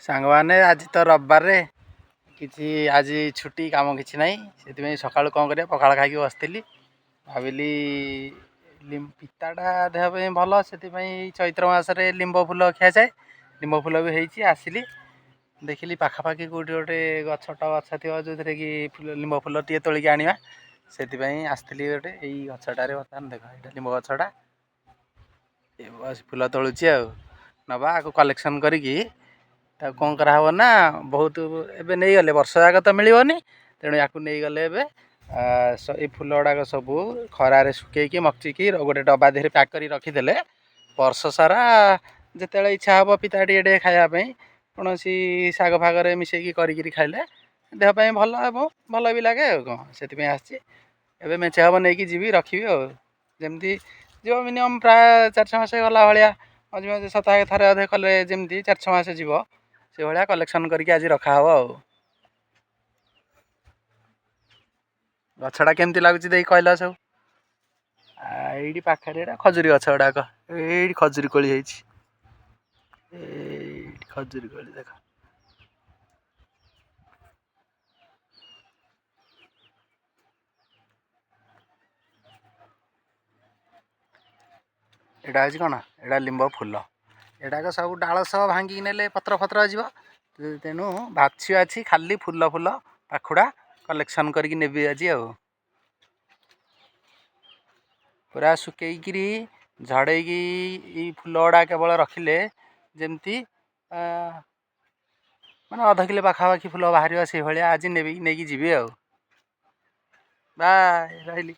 ସାଙ୍ଗମାନେ ଆଜି ତ ରବିବାରରେ କିଛି ଆଜି ଛୁଟି କାମ କିଛି ନାହିଁ, ସେଥିପାଇଁ ସକାଳୁ କ'ଣ କରିବା ପଖାଳ ଖାଇକି ବସିଥିଲି। ଭାବିଲି ପିତାଟା ଦେହ ପାଇଁ ଭଲ, ସେଥିପାଇଁ ଚୈତ୍ର ମାସରେ ଲିମ୍ବ ଫୁଲ ଖିଆଯାଏ। ଲିମ୍ବ ଫୁଲ ବି ହେଇଛି। ଆସିଲି ଦେଖିଲି ପାଖାପାଖି କେଉଁଠି ଗୋଟେ ଗଛଟ ଗଛ ଥିବ ଯେଉଁଥିରେ କି ଲିମ୍ବ ଫୁଲ ଟିକେ ତୋଳିକି ଆଣିବା, ସେଥିପାଇଁ ଆସିଥିଲି। ଗୋଟେ ଏଇ ଗଛଟାରେ ବର୍ତ୍ତମାନ ଦେଖ, ଏଇଟା ଲିମ୍ବ ଗଛଟା, ଫୁଲ ତୋଳୁଛି ଆଉ ନେବା ଆକୁ କଲେକ୍ସନ୍ କରିକି ତାକୁ କ'ଣ କରାହେବ ନା, ବହୁତ ଏବେ ନେଇଗଲେ ବର୍ଷ ଯାକ ତ ମିଳିବନି, ତେଣୁ ୟାକୁ ନେଇଗଲେ ଏବେ ଏଇ ଫୁଲ ଗୁଡ଼ାକ ସବୁ ଖରାରେ ଶୁଖେଇକି ମକଚିକି ଗୋଟେ ଡବା ଦେହରେ ପ୍ୟାକ୍ କରି ରଖିଦେଲେ ବର୍ଷ ସାରା ଯେତେବେଳେ ଇଚ୍ଛା ହେବ ପିତା ଟିକେ ଟିକେ ଖାଇବା ପାଇଁ, କୌଣସି ଶାଗ ଫାଗରେ ମିଶାଇକି କରିକିରି ଖାଇଲେ ଦେହ ପାଇଁ ଭଲ ଏବଂ ଭଲ ବି ଲାଗେ ଆଉ କ'ଣ। ସେଥିପାଇଁ ଆସିଛି, ଏବେ ମେଞ୍ଚେ ହେବ ନେଇକି ଯିବି, ରଖିବି ଆଉ। ଯେମିତି ଯିବ ମିନିମମ୍ ପ୍ରାୟ 4-6 ମାସ ଗଲା ଭଳିଆ, ମଝି ମଝି ସପ୍ତାହେ ଥରେ ଅଧେ କଲେ ଯେମିତି 4-6 ମାସ ଯିବ, ସେଇଭଳିଆ କଲେକ୍ସନ୍ କରିକି ଆଜି ରଖାହେବ ଆଉ। ଗଛଟା କେମିତି ଲାଗୁଛି ଦେଇ କହିଲ ସବୁ। ଏଇଠି ପାଖରେ ଏଇଟା ଖଜୁରୀ ଗଛ ଗୁଡ଼ାକ, ଏଇଠି ଖଜୁରୀ କୋଳି ହେଇଛି, ଏଇଠି ଖଜୁରୀ କୋଳି ଦେଖ। ଏଇଟା ହେଉଛି କ'ଣ, ଏଇଟା ଲିମ୍ବ ଫୁଲ। ଏଇଟାକ ସବୁ ଡାଳ ସହ ଭାଙ୍ଗିକି ନେଲେ ପତ୍ର ଫତ୍ର ଯିବ, ତେଣୁ ବାଛି ବାଛି ଖାଲି ଫୁଲ ପାଖୁଡ଼ା କଲେକ୍ସନ୍ କରିକି ନେବି ଆଜି ଆଉ। ପୁରା ଶୁଖେଇକିରି ଝଡ଼େଇକି ଏଇ ଫୁଲ ଗୁଡ଼ା କେବଳ ରଖିଲେ ଯେମିତି ମାନେ 1/2 କିଲୋ ପାଖାପାଖି ଫୁଲ ବାହାରିବ, ସେଇଭଳିଆ ଆଜି ନେଇକି ଯିବି ଆଉ। ବାଏ, ରହିଲି।